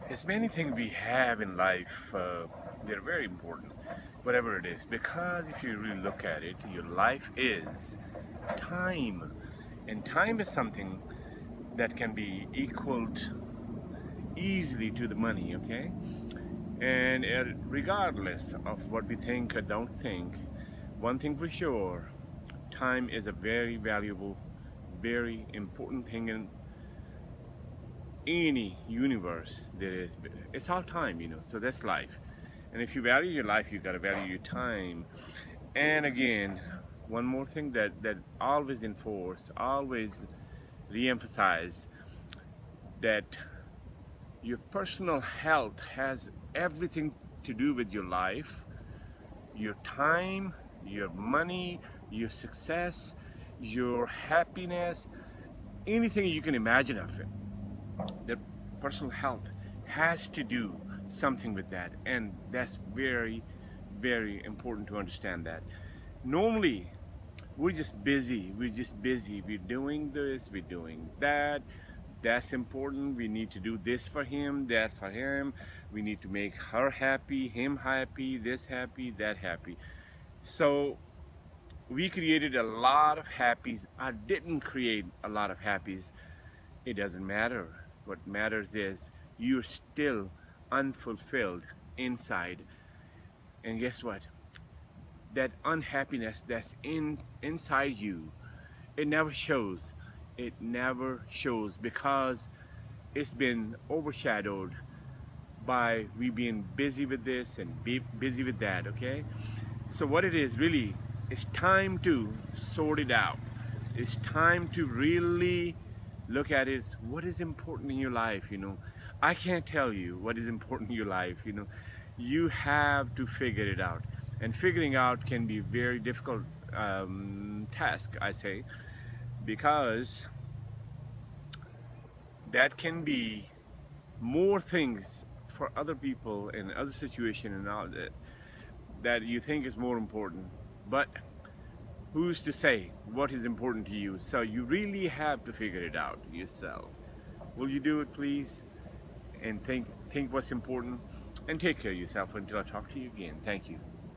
As many things we have in life, they're very important, whatever it is, because if you really look at it, your life is time, and time is something that can be equaled easily to the money, okay? And regardless of what we think or don't think, one thing for sure, time is a very valuable, very important thing in any universe there is. It's all time, so that's life. And if you value your life, you got to value your time. And again, one more thing that always enforce, always re-emphasize, that your personal health has everything to do with your life, your time, your money, your success, your happiness, anything you can imagine of it. Their personal health has to do something with that, and that's very, very important to understand that. Normally, we're just busy, we're doing this, we're doing that. That's important. We need to do this for him, that for him. We need to make her happy, him happy, this happy, that happy. So we created a lot of happies. I didn't create a lot of happies. It doesn't matter. What matters is you're still unfulfilled inside. And guess what? That unhappiness that's inside you, it never shows. It never shows because it's been overshadowed by we being busy with this and be busy with that, okay? So what it is really, it's time to sort it out. It's time to really look at it. What is important in your life. I can't tell you what is important in your life. You have to figure it out, and figuring out can be very difficult task, I say, because that can be more things for other people in other situation and all that you think is more important. But who's to say what is important to you? So you really have to figure it out yourself. Will you do it, please? And think what's important, and take care of yourself until I talk to you again. Thank you.